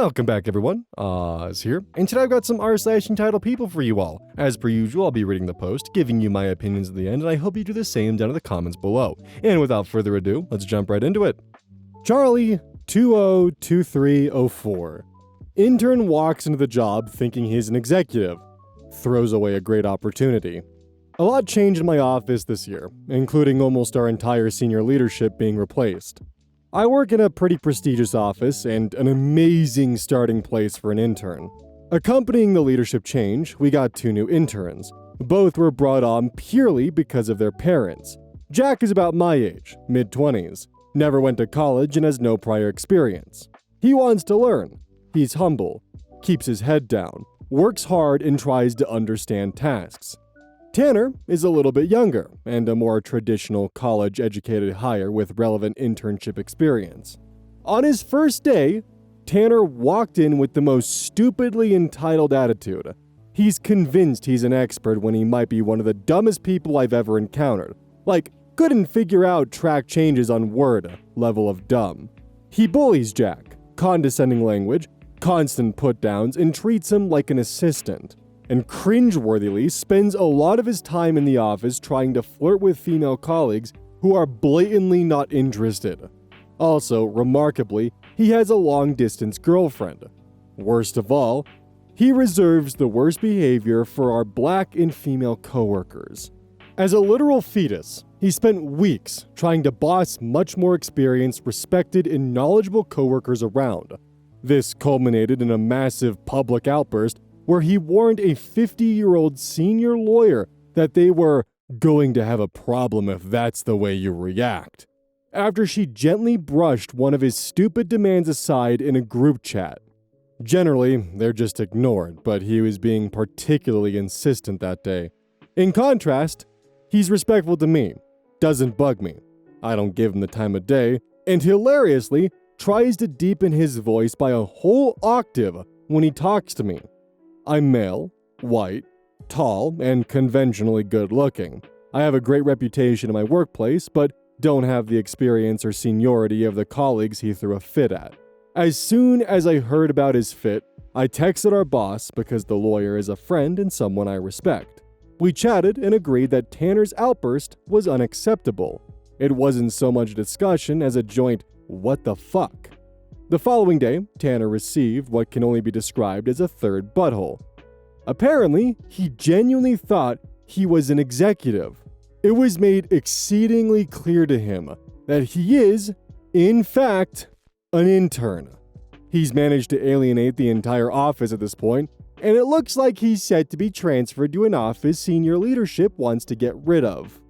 Welcome back, everyone. Oz here, and today I've got some r/EntitledPeople for you all. As per usual, I'll be reading the post, giving you my opinions at the end, and I hope you do the same down in the comments below. And without further ado, let's jump right into it. Charlie 202304. Intern walks into the job thinking he's an executive. Throws away a great opportunity. A lot changed in my office this year, including almost our entire senior leadership being replaced. I work in a pretty prestigious office and an amazing starting place for an intern. Accompanying the leadership change, we got 2 new interns. Both were brought on purely because of their parents. Jack is about my age, mid-20s, never went to college and has no prior experience. He wants to learn. He's humble, keeps his head down, works hard and tries to understand tasks. Tanner is a little bit younger and a more traditional college-educated hire with relevant internship experience. On his first day, Tanner walked in with the most stupidly entitled attitude. He's convinced he's an expert when he might be one of the dumbest people I've ever encountered. Like, couldn't figure out track changes on Word level of dumb. He bullies Jack, condescending language, constant put-downs, and treats him like an assistant. And cringeworthily spends a lot of his time in the office trying to flirt with female colleagues who are blatantly not interested. Also, remarkably, he has a long-distance girlfriend. Worst of all, he reserves the worst behavior for our black and female coworkers. As a literal fetus, he spent weeks trying to boss much more experienced, respected, and knowledgeable coworkers around. This culminated in a massive public outburst where he warned a 50-year-old senior lawyer that they were going to have a problem if that's the way you react, after she gently brushed one of his stupid demands aside in a group chat. Generally, they're just ignored, but he was being particularly insistent that day. In contrast, he's respectful to me, doesn't bug me, I don't give him the time of day, and hilariously tries to deepen his voice by a whole octave when he talks to me. I'm male, white, tall, and conventionally good-looking. I have a great reputation in my workplace, but don't have the experience or seniority of the colleagues he threw a fit at. As soon as I heard about his fit, I texted our boss because the lawyer is a friend and someone I respect. We chatted and agreed that Tanner's outburst was unacceptable. It wasn't so much a discussion as a joint "what the fuck?" The following day, Tanner received what can only be described as a third butthole. Apparently, he genuinely thought he was an executive. It was made exceedingly clear to him that he is, in fact, an intern. He's managed to alienate the entire office at this point, and it looks like he's set to be transferred to an office senior leadership wants to get rid of.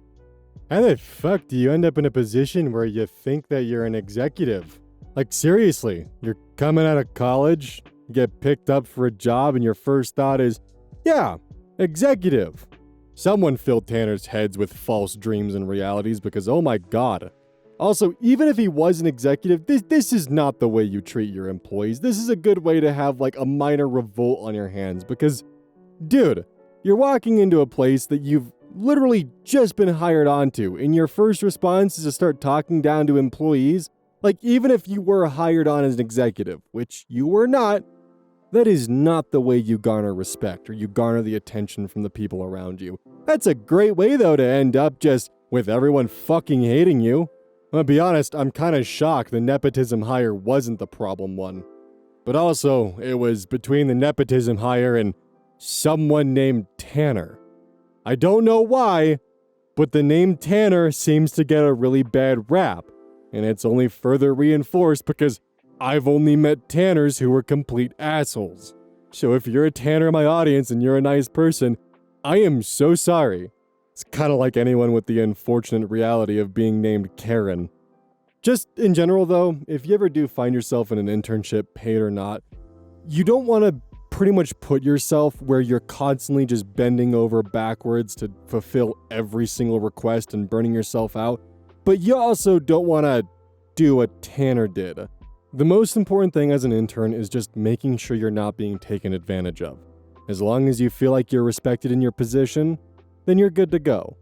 How the fuck do you end up in a position where you think that you're an executive? Like, seriously, you're coming out of college, get picked up for a job, and your first thought is, yeah, executive. Someone filled Tanner's heads with false dreams and realities because, oh my god. Also, even if he was an executive, this is not the way you treat your employees. This is a good way to have, like, a minor revolt on your hands because, dude, you're walking into a place that you've literally just been hired onto, and your first response is to start talking down to employees. Like, even if you were hired on as an executive, which you were not, that is not the way you garner respect or you garner the attention from the people around you. That's a great way, though, to end up just with everyone fucking hating you. I'm gonna be honest, I'm kinda shocked the nepotism hire wasn't the problem one. But also, it was between the nepotism hire and someone named Tanner. I don't know why, but the name Tanner seems to get a really bad rap. And it's only further reinforced because I've only met Tanners who were complete assholes. So if you're a Tanner in my audience and you're a nice person, I am so sorry. It's kind of like anyone with the unfortunate reality of being named Karen. Just in general though, if you ever do find yourself in an internship, paid or not, you don't want to pretty much put yourself where you're constantly just bending over backwards to fulfill every single request and burning yourself out. But you also don't want to do what Tanner did. The most important thing as an intern is just making sure you're not being taken advantage of. As long as you feel like you're respected in your position, then you're good to go.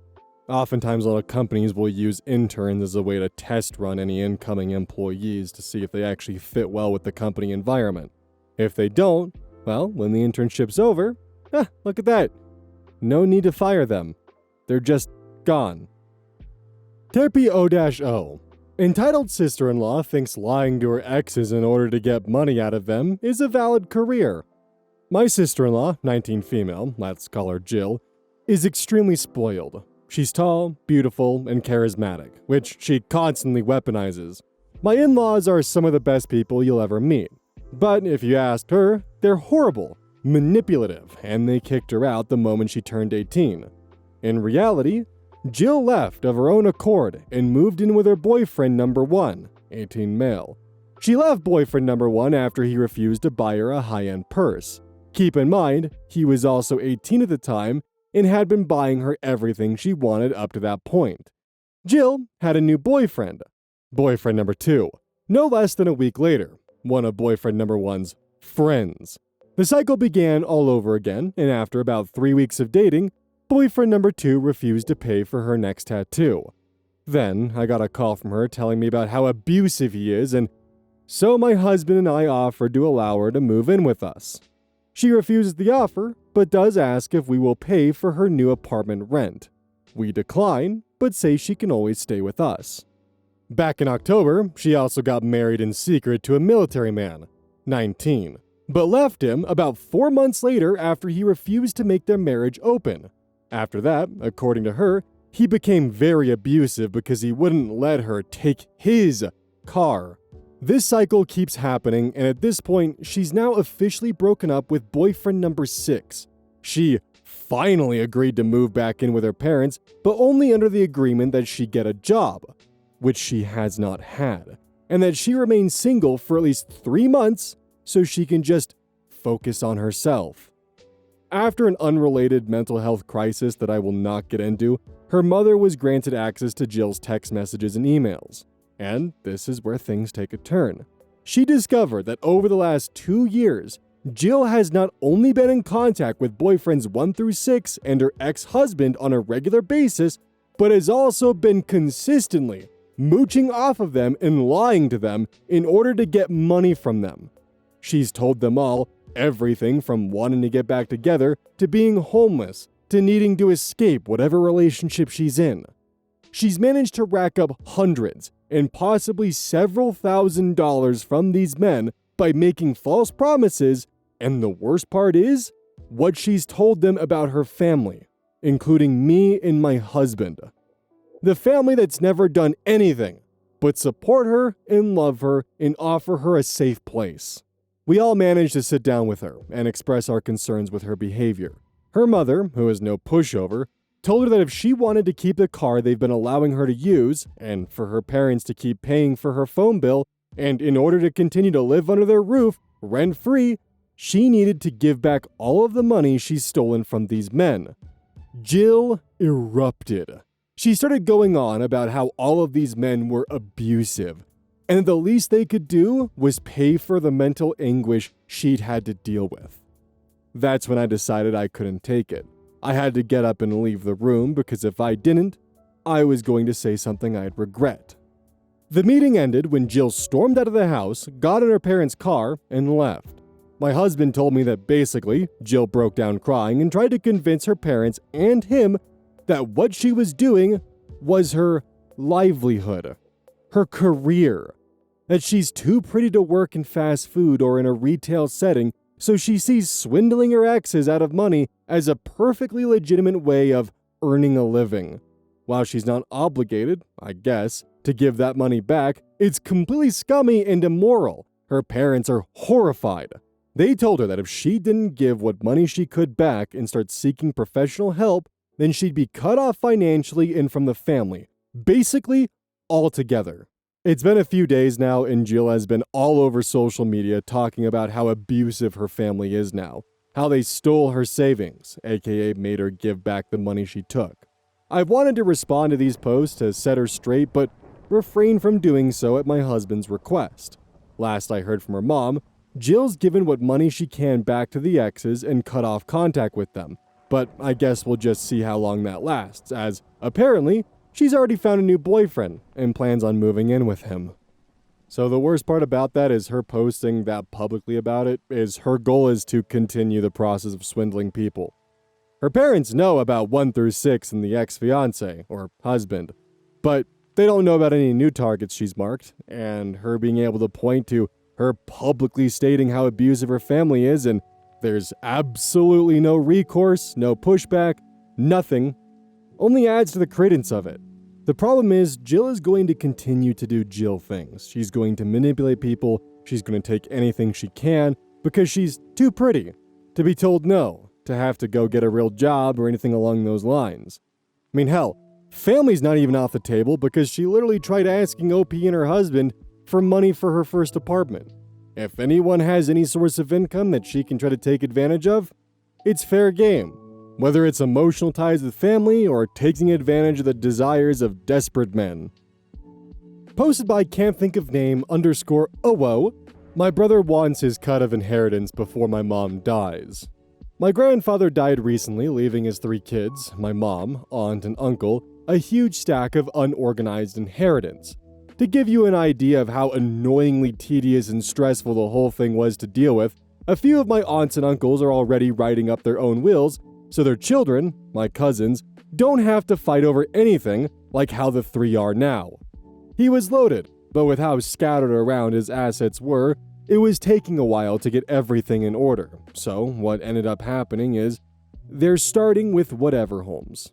Oftentimes, a lot of companies will use interns as a way to test run any incoming employees to see if they actually fit well with the company environment. If they don't, well, when the internship's over, look at that. No need to fire them. They're just gone. Terpy O-O. Entitled sister-in-law thinks lying to her exes in order to get money out of them is a valid career. My sister-in-law, 19 female, let's call her Jill, is extremely spoiled. She's tall, beautiful, and charismatic, which she constantly weaponizes. My in-laws are some of the best people you'll ever meet. But if you asked her, they're horrible, manipulative, and they kicked her out the moment she turned 18. In reality, Jill left of her own accord and moved in with her boyfriend number 1, 18 male. She left boyfriend number 1 after he refused to buy her a high-end purse. Keep in mind, he was also 18 at the time and had been buying her everything she wanted up to that point. Jill had a new boyfriend, boyfriend number 2, no less than a week later, one of boyfriend number 1's friends. The cycle began all over again, and after about 3 weeks of dating, boyfriend number 2 refused to pay for her next tattoo. Then I got a call from her telling me about how abusive he is, and so my husband and I offered to allow her to move in with us. She refuses the offer, but does ask if we will pay for her new apartment rent. We decline, but say she can always stay with us. Back in October, she also got married in secret to a military man, 19, but left him about 4 months later after he refused to make their marriage open. After that, according to her, he became very abusive because he wouldn't let her take his car. This cycle keeps happening, and at this point, she's now officially broken up with boyfriend number 6. She finally agreed to move back in with her parents, but only under the agreement that she get a job, which she has not had, and that she remains single for at least 3 months so she can just focus on herself. After an unrelated mental health crisis that I will not get into, her mother was granted access to Jill's text messages and emails. And this is where things take a turn. She discovered that over the last 2 years, Jill has not only been in contact with boyfriends 1 through 6 and her ex-husband on a regular basis, but has also been consistently mooching off of them and lying to them in order to get money from them. She's told them all everything from wanting to get back together to being homeless to needing to escape whatever relationship she's in. She's managed to rack up hundreds and possibly several $1,000s from these men by making false promises, and the worst part is what she's told them about her family, including me and my husband. The family that's never done anything but support her and love her and offer her a safe place. We all managed to sit down with her and express our concerns with her behavior. Her mother, who is no pushover, told her that if she wanted to keep the car they've been allowing her to use, and for her parents to keep paying for her phone bill, and in order to continue to live under their roof, rent-free, she needed to give back all of the money she's stolen from these men. Jill erupted. She started going on about how all of these men were abusive, and the least they could do was pay for the mental anguish she'd had to deal with. That's when I decided I couldn't take it. I had to get up and leave the room because if I didn't, I was going to say something I'd regret. The meeting ended when Jill stormed out of the house, got in her parents' car, and left. My husband told me that basically, Jill broke down crying and tried to convince her parents and him that what she was doing was her livelihood, her career, that she's too pretty to work in fast food or in a retail setting, so she sees swindling her exes out of money as a perfectly legitimate way of earning a living. While she's not obligated, I guess, to give that money back, it's completely scummy and immoral. Her parents are horrified. They told her that if she didn't give what money she could back and start seeking professional help, then she'd be cut off financially and from the family. Basically, altogether. It's been a few days now, and Jill has been all over social media talking about how abusive her family is now, how they stole her savings, aka made her give back the money she took. I've wanted to respond to these posts to set her straight, but refrain from doing so at my husband's request. Last I heard from her mom, Jill's given what money she can back to the exes and cut off contact with them, but I guess we'll just see how long that lasts, as apparently, she's already found a new boyfriend and plans on moving in with him. So the worst part about that is her posting that publicly about it is her goal is to continue the process of swindling people. Her parents know about 1 through 6 and the ex-fiancé, or husband, but they don't know about any new targets she's marked, and her being able to point to her publicly stating how abusive her family is, and there's absolutely no recourse, no pushback, nothing, only adds to the credence of it. The problem is, Jill is going to continue to do Jill things. She's going to manipulate people, she's going to take anything she can, because she's too pretty to be told no, to have to go get a real job or anything along those lines. I mean, hell, family's not even off the table because she literally tried asking OP and her husband for money for her first apartment. If anyone has any source of income that she can try to take advantage of, it's fair game. Whether it's emotional ties with family or taking advantage of the desires of desperate men. Posted by can't think of name _owo, my brother wants his cut of inheritance before my mom dies. My grandfather died recently, leaving his 3 kids, my mom, aunt, and uncle, a huge stack of unorganized inheritance. To give you an idea of how annoyingly tedious and stressful the whole thing was to deal with, a few of my aunts and uncles are already writing up their own wills, so their children, my cousins, don't have to fight over anything like how the 3 are now. He was loaded, but with how scattered around his assets were, it was taking a while to get everything in order. So what ended up happening is, they're starting with whatever homes.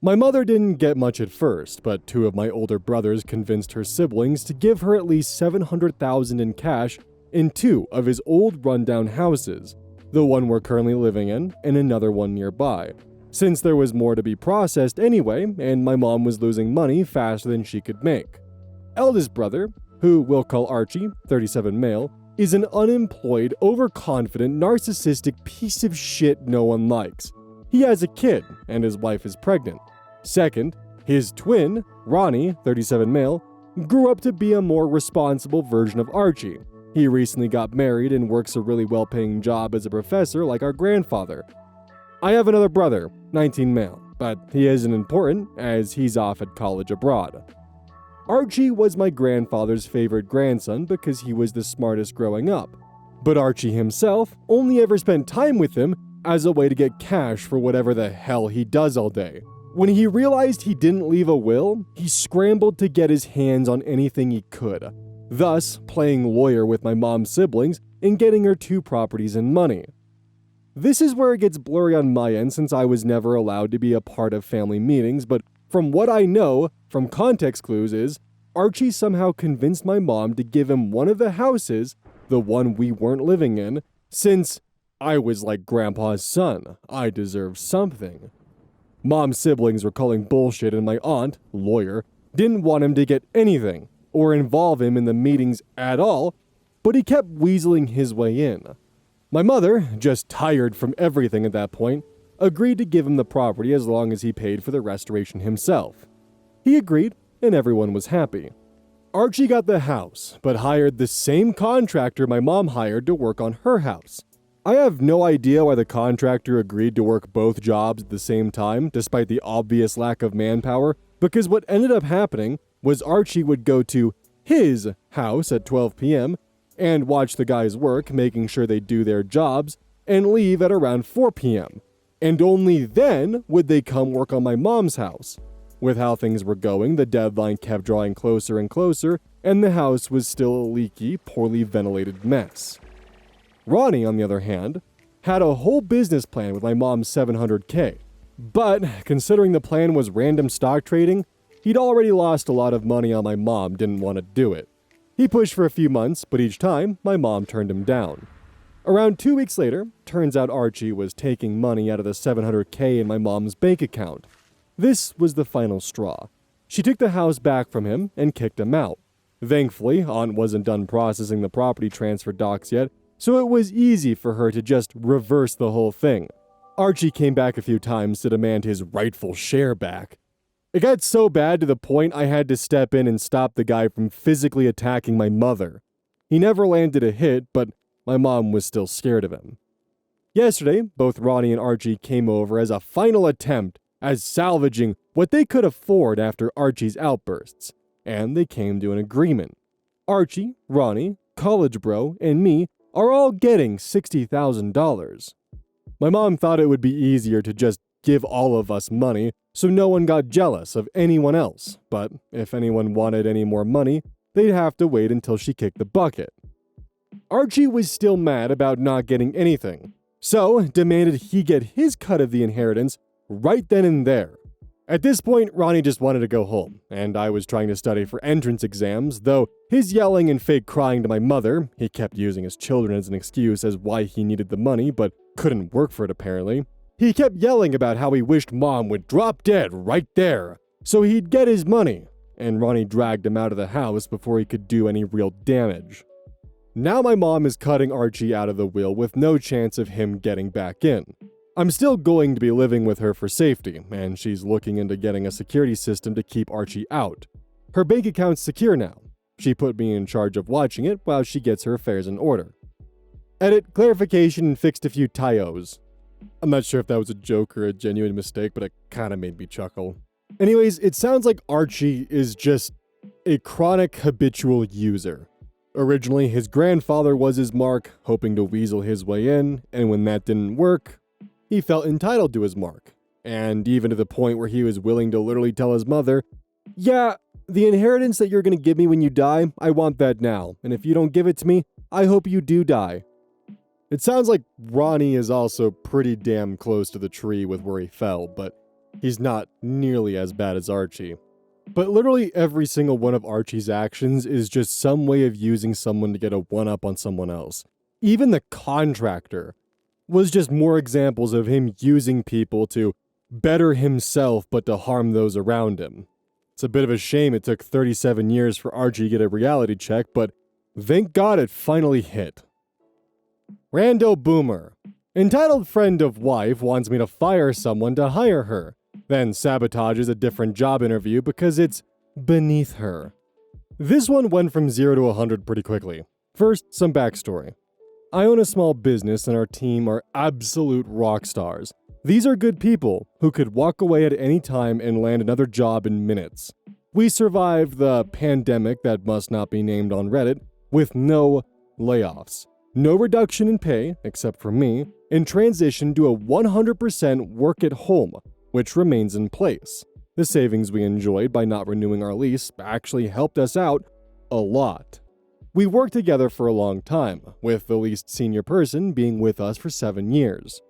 My mother didn't get much at first, but 2 of my older brothers convinced her siblings to give her at least $700,000 in cash in 2 of his old rundown houses, the one we're currently living in, and another one nearby, since there was more to be processed anyway, and my mom was losing money faster than she could make. Eldest brother, who we'll call Archie, 37 male, is an unemployed, overconfident, narcissistic piece of shit no one likes. He has a kid, and his wife is pregnant. Second, his twin, Ronnie, 37 male, grew up to be a more responsible version of Archie. He recently got married and works a really well-paying job as a professor like our grandfather. I have another brother, 19 male, but he isn't important as he's off at college abroad. Archie was my grandfather's favorite grandson because he was the smartest growing up, but Archie himself only ever spent time with him as a way to get cash for whatever the hell he does all day. When he realized he didn't leave a will, he scrambled to get his hands on anything he could, thus playing lawyer with my mom's siblings and getting her 2 properties and money. This is where it gets blurry on my end since I was never allowed to be a part of family meetings, but from what I know from context clues is, Archie somehow convinced my mom to give him one of the houses, the one we weren't living in, since I was like Grandpa's son. I deserve something. Mom's siblings were calling bullshit and my aunt, lawyer, didn't want him to get anything or involve him in the meetings at all, but he kept weaseling his way in. My mother, just tired from everything at that point, agreed to give him the property as long as he paid for the restoration himself. He agreed, and everyone was happy. Archie got the house, but hired the same contractor my mom hired to work on her house. I have no idea why the contractor agreed to work both jobs at the same time, despite the obvious lack of manpower, because what ended up happening was Archie would go to his house at 12 p.m. and watch the guys work, making sure they do their jobs, and leave at around 4 p.m. And only then would they come work on my mom's house. With how things were going, the deadline kept drawing closer and closer, and the house was still a leaky, poorly ventilated mess. Ronnie, on the other hand, had a whole business plan with my mom's $700K. But, considering the plan was random stock trading, he'd already lost a lot of money on my mom didn't want to do it. He pushed for a few months, but each time, my mom turned him down. Around 2 weeks later, turns out Archie was taking money out of the $700K in my mom's bank account. This was the final straw. She took the house back from him and kicked him out. Thankfully, Aunt wasn't done processing the property transfer docs yet, so it was easy for her to just reverse the whole thing. Archie came back a few times to demand his rightful share back. It got so bad to the point I had to step in and stop the guy from physically attacking my mother. He never landed a hit, but my mom was still scared of him. Yesterday, both Ronnie and Archie came over as a final attempt at salvaging what they could afford after Archie's outbursts, and they came to an agreement. Archie, Ronnie, College Bro, and me are all getting $60,000. My mom thought it would be easier to just give all of us money so no one got jealous of anyone else, but if anyone wanted any more money, they'd have to wait until she kicked the bucket. Archie was still mad about not getting anything, so demanded he get his cut of the inheritance right then and there. At this point, Ronnie just wanted to go home, and I was trying to study for entrance exams, though his yelling and fake crying to my mother, he kept using his children as an excuse as why he needed the money but couldn't work for it apparently. He kept yelling about how he wished Mom would drop dead right there, so he'd get his money, and Ronnie dragged him out of the house before he could do any real damage. Now my mom is cutting Archie out of the will with no chance of him getting back in. I'm still going to be living with her for safety, and she's looking into getting a security system to keep Archie out. Her bank account's secure now. She put me in charge of watching it while she gets her affairs in order. Edit, clarification, and fixed a few typos. I'm not sure if that was a joke or a genuine mistake, but it kinda made me chuckle. Anyways, it sounds like Archie is just a chronic habitual user. Originally, his grandfather was his mark, hoping to weasel his way in, and when that didn't work, he felt entitled to his mark, and even to the point where he was willing to literally tell his mother, "Yeah, the inheritance that you're gonna give me when you die, I want that now, and if you don't give it to me, I hope you do die." It sounds like Ronnie is also pretty damn close to the tree with where he fell, but he's not nearly as bad as Archie. But literally every single one of Archie's actions is just some way of using someone to get a one-up on someone else. Even the contractor was just more examples of him using people to better himself but to harm those around him. It's a bit of a shame it took 37 years for Archie to get a reality check, but thank God it finally hit. Rando Boomer. Entitled friend of wife wants me to fire someone to hire her, then sabotages a different job interview because it's beneath her. This one went from 0 to 100 pretty quickly. First, some backstory. I own a small business and our team are absolute rock stars. These are good people who could walk away at any time and land another job in minutes. We survived the pandemic that must not be named on Reddit with no layoffs, no reduction in pay, except for me, and transitioned to a 100% work at home, which remains in place. The savings we enjoyed by not renewing our lease actually helped us out a lot. We worked together for a long time, with the least senior person being with us for 7 years.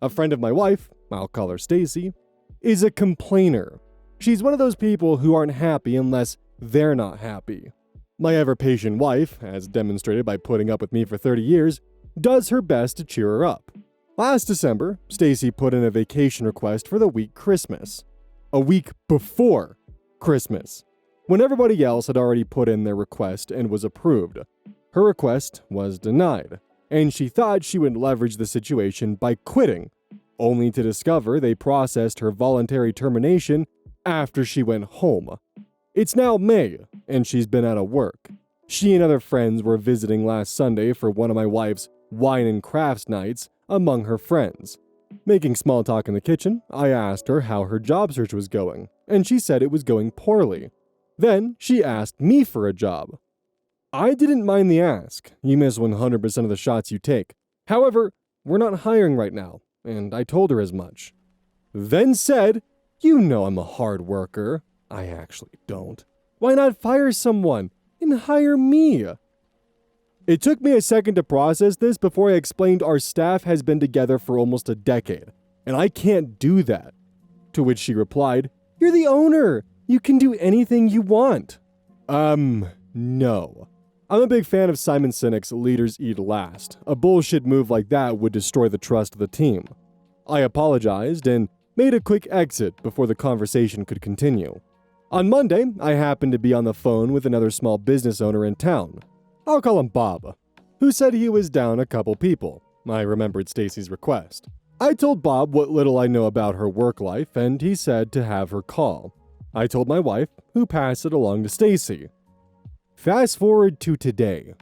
A friend of my wife, I'll call her Stacy, is a complainer. She's one of those people who aren't happy unless they're not happy. My ever-patient wife, as demonstrated by putting up with me for 30 years, does her best to cheer her up. Last December, Stacy put in a vacation request for the week Christmas. A week before Christmas, when everybody else had already put in their request and was approved. Her request was denied, and she thought she would leverage the situation by quitting, only to discover they processed her voluntary termination after she went home. It's now May, and she's been out of work. She and other friends were visiting last Sunday for one of my wife's wine and crafts nights among her friends. Making small talk in the kitchen, I asked her how her job search was going, and she said it was going poorly. Then she asked me for a job. I didn't mind the ask. You miss 100% of the shots you take. However, we're not hiring right now, and I told her as much. Then said, "You know I'm a hard worker." I actually don't. Why not fire someone and hire me? It took me a second to process this before I explained our staff has been together for almost a decade, and I can't do that. To which she replied, "You're the owner. You can do anything you want." No. I'm a big fan of Simon Sinek's Leaders Eat Last. A bullshit move like that would destroy the trust of the team. I apologized and made a quick exit before the conversation could continue. On Monday, I happened to be on the phone with another small business owner in town. I'll call him Bob, who said he was down a couple people. I remembered Stacy's request. I told Bob what little I know about her work life, and he said to have her call. I told my wife, who passed it along to Stacy. Fast forward to today.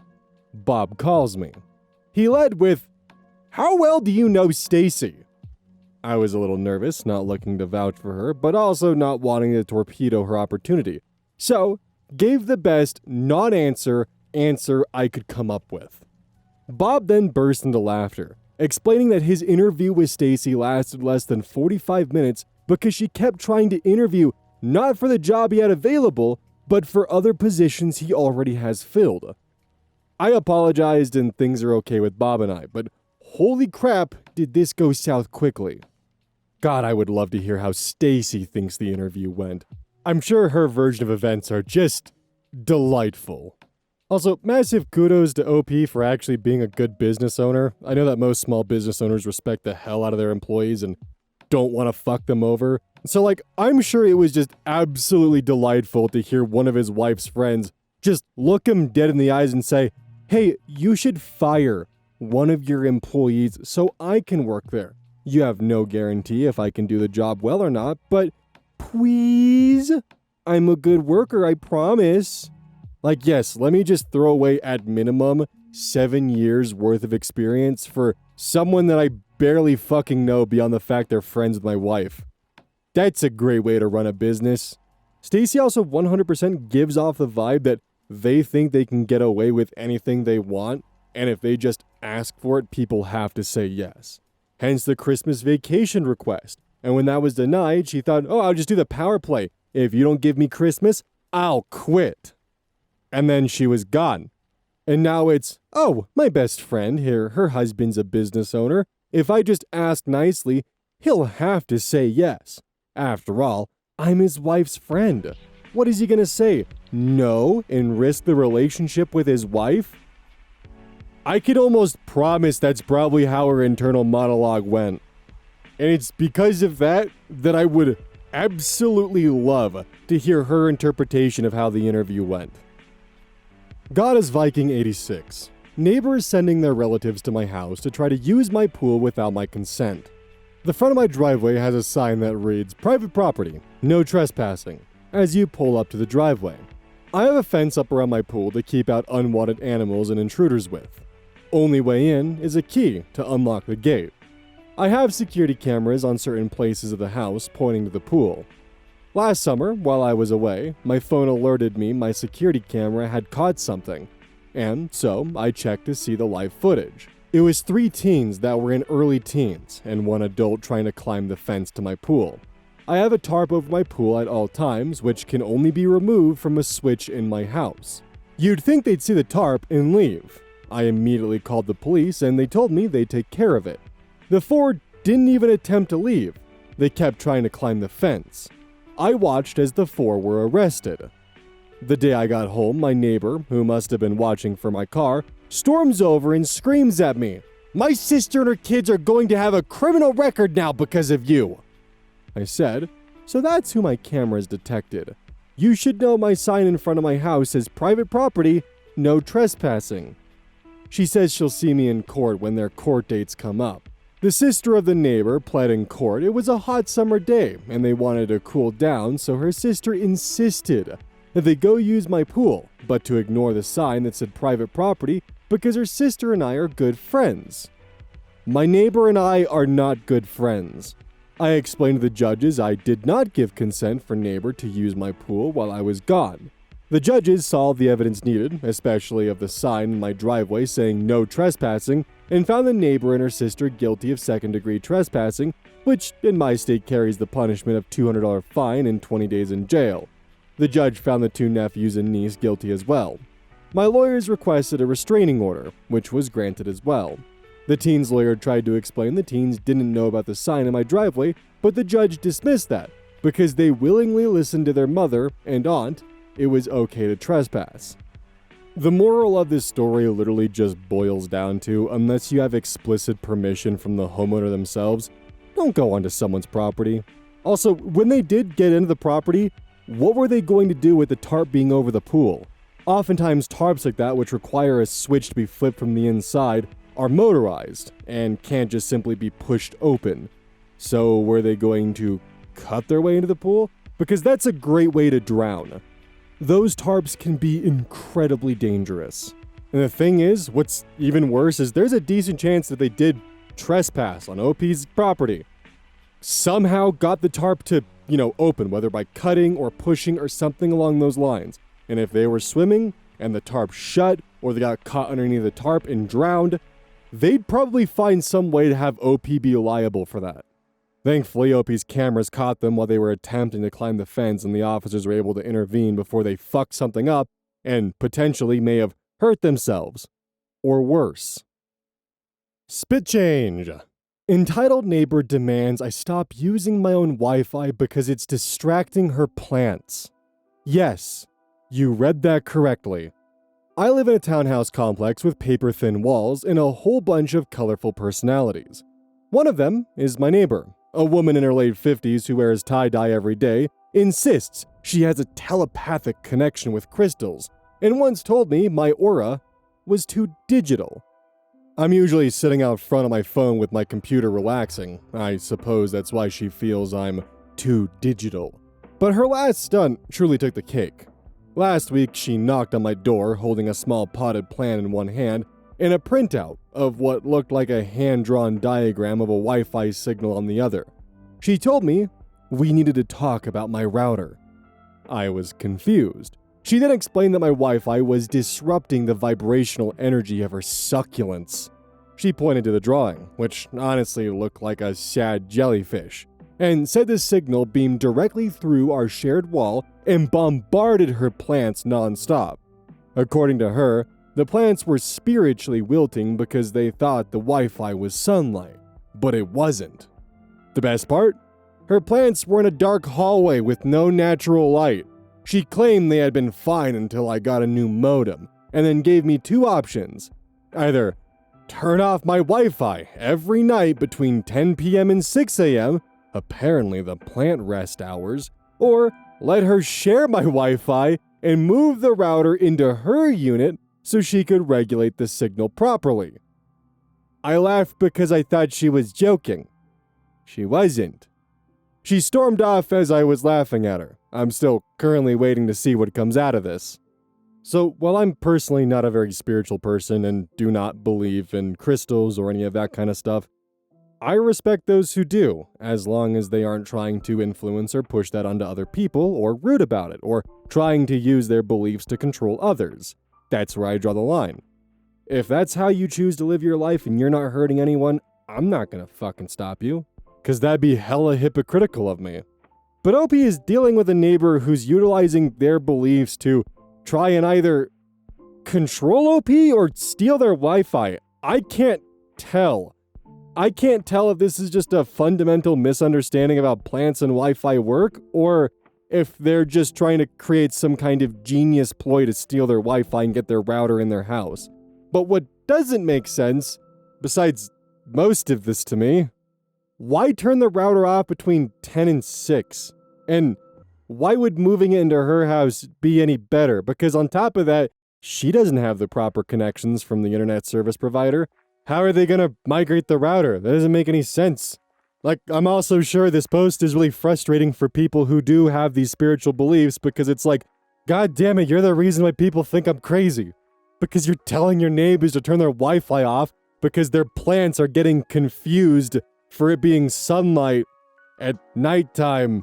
Bob calls me. He led with, "How well do you know Stacy?" I was a little nervous, not looking to vouch for her, but also not wanting to torpedo her opportunity. So, gave the best non-answer answer I could come up with. Bob then burst into laughter, explaining that his interview with Stacy lasted less than 45 minutes because she kept trying to interview not for the job he had available, but for other positions he already has filled. I apologized and things are okay with Bob and I, but holy crap, did this go south quickly. God, I would love to hear how Stacy thinks the interview went. I'm sure her version of events are just delightful. Also, massive kudos to OP for actually being a good business owner. I know that most small business owners respect the hell out of their employees and don't want to fuck them over. So, I'm sure it was just absolutely delightful to hear one of his wife's friends just look him dead in the eyes and say, "Hey, you should fire one of your employees so I can work there. You have no guarantee if I can do the job well or not, but please, I'm a good worker, I promise." Yes, let me just throw away at minimum 7 years worth of experience for someone that I barely fucking know beyond the fact they're friends with my wife. That's a great way to run a business. Stacy also 100% gives off the vibe that they think they can get away with anything they want, and if they just ask for it, people have to say yes. Hence the Christmas vacation request. And when that was denied, she thought, oh, I'll just do the power play. If you don't give me Christmas, I'll quit. And then she was gone. And now it's, oh, my best friend here, her husband's a business owner. If I just ask nicely, he'll have to say yes. After all, I'm his wife's friend. What is he gonna say? No, and risk the relationship with his wife? I could almost promise that's probably how her internal monologue went. And it's because of that I would absolutely love to hear her interpretation of how the interview went. God is Viking 86. Neighbors sending their relatives to my house to try to use my pool without my consent. The front of my driveway has a sign that reads, "Private property, no trespassing," as you pull up to the driveway. I have a fence up around my pool to keep out unwanted animals and intruders with. Only way in is a key to unlock the gate. I have security cameras on certain places of the house pointing to the pool. Last summer, while I was away, my phone alerted me my security camera had caught something, and so I checked to see the live footage. It was 3 teens that were in early teens, and 1 adult trying to climb the fence to my pool. I have a tarp over my pool at all times, which can only be removed from a switch in my house. You'd think they'd see the tarp and leave. I immediately called the police, and they told me they'd take care of it. The 4 didn't even attempt to leave. They kept trying to climb the fence. I watched as the 4 were arrested. The day I got home, my neighbor, who must have been watching for my car, storms over and screams at me, "My sister and her kids are going to have a criminal record now because of you." I said, "So that's who my cameras detected. You should know my sign in front of my house says private property, no trespassing." She says she'll see me in court when their court dates come up. The sister of the neighbor pled in court it was a hot summer day and they wanted to cool down, so her sister insisted that they go use my pool, but to ignore the sign that said private property because her sister and I are good friends. My neighbor and I are not good friends. I explained to the judges I did not give consent for neighbor to use my pool while I was gone. The judges saw the evidence needed, especially of the sign in my driveway saying no trespassing, and found the neighbor and her sister guilty of second-degree trespassing, which in my state carries the punishment of $200 fine and 20 days in jail. The judge found the 2 nephews and niece guilty as well. My lawyers requested a restraining order, which was granted as well. The teen's lawyer tried to explain the teens didn't know about the sign in my driveway, but the judge dismissed that because they willingly listened to their mother and aunt. It was okay to trespass. The moral of this story literally just boils down to, unless you have explicit permission from the homeowner themselves, don't go onto someone's property. Also, when they did get into the property, what were they going to do with the tarp being over the pool? Oftentimes tarps like that, which require a switch to be flipped from the inside, are motorized and can't just simply be pushed open. So were they going to cut their way into the pool? Because that's a great way to drown. Those tarps can be incredibly dangerous. And the thing is, what's even worse is there's a decent chance that they did trespass on OP's property. Somehow got the tarp to, open, whether by cutting or pushing or something along those lines. And if they were swimming, and the tarp shut, or they got caught underneath the tarp and drowned, they'd probably find some way to have OP be liable for that. Thankfully, OP's cameras caught them while they were attempting to climb the fence, and the officers were able to intervene before they fucked something up and potentially may have hurt themselves. Or worse. Spit change. Entitled neighbor demands I stop using my own Wi-Fi because it's distracting her plants. Yes, you read that correctly. I live in a townhouse complex with paper-thin walls and a whole bunch of colorful personalities. One of them is my neighbor, a woman in her late 50s who wears tie-dye every day, insists she has a telepathic connection with crystals, and once told me my aura was too digital. I'm usually sitting out front of my phone with my computer relaxing. I suppose that's why she feels I'm too digital. But her last stunt truly took the cake. Last week, she knocked on my door holding a small potted plant in one hand and a printout of what looked like a hand-drawn diagram of a Wi-Fi signal on the other. She told me we needed to talk about my router. I was confused. She then explained that my Wi-Fi was disrupting the vibrational energy of her succulents. She pointed to the drawing, which honestly looked like a sad jellyfish, and said the signal beamed directly through our shared wall and bombarded her plants non-stop. According to her, the plants were spiritually wilting because they thought the Wi-Fi was sunlight, but it wasn't. The best part? Her plants were in a dark hallway with no natural light. She claimed they had been fine until I got a new modem, and then gave me two options. Either turn off my Wi-Fi every night between 10 p.m. and 6 a.m., apparently the plant rest hours, or let her share my Wi-Fi and move the router into her unit so she could regulate the signal properly. I laughed because I thought she was joking. She wasn't. She stormed off as I was laughing at her. I'm still currently waiting to see what comes out of this. So, while I'm personally not a very spiritual person and do not believe in crystals or any of that kind of stuff, I respect those who do, as long as they aren't trying to influence or push that onto other people, or rude about it, or trying to use their beliefs to control others. That's where I draw the line. If that's how you choose to live your life and you're not hurting anyone, I'm not gonna fucking stop you. Cause that'd be hella hypocritical of me. But OP is dealing with a neighbor who's utilizing their beliefs to try and either control OP or steal their Wi-Fi. I can't tell. I can't tell if this is just a fundamental misunderstanding about plants and Wi-Fi work, or if they're just trying to create some kind of genius ploy to steal their Wi-Fi and get their router in their house. But what doesn't make sense, besides most of this to me, why turn the router off between 10 and 6? And why would moving it into her house be any better? Because on top of that, she doesn't have the proper connections from the internet service provider. How are they gonna migrate the router? That doesn't make any sense. Like, I'm also sure this post is really frustrating for people who do have these spiritual beliefs, because it's like, God damn it, you're the reason why people think I'm crazy. Because you're telling your neighbors to turn their Wi-Fi off because their plants are getting confused for it being sunlight at nighttime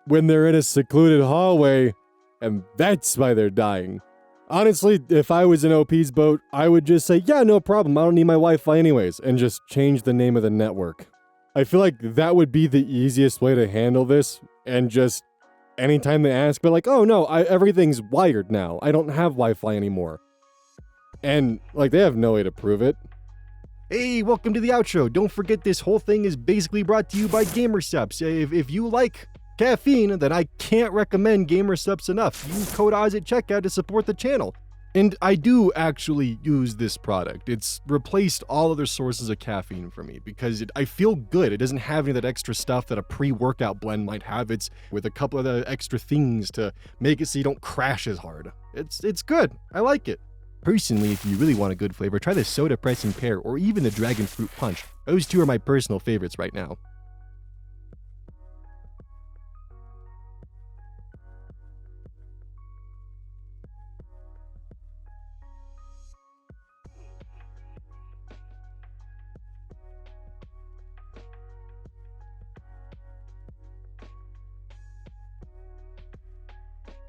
when they're in a secluded hallway, and that's why they're dying. Honestly, if I was in OP's boat, I would just say, yeah, no problem, I don't need my Wi-Fi anyways, and just change the name of the network. I feel like that would be the easiest way to handle this, and just anytime they ask, but like, oh no, everything's wired now, I don't have Wi-Fi anymore. And, like, they have no way to prove it. Hey, welcome to the outro. Don't forget this whole thing is basically brought to you by GamerSupps. If you like caffeine, then I can't recommend GamerSupps enough. Use code Oz at checkout to support the channel. And I do actually use this product. It's replaced all other sources of caffeine for me because I feel good. It doesn't have any of that extra stuff that a pre-workout blend might have. It's with a couple of the extra things to make it so you don't crash as hard. It's good. I like it. Personally, if you really want a good flavor, try the Soda Pressing Pear or even the Dragon Fruit Punch. Those two are my personal favorites right now.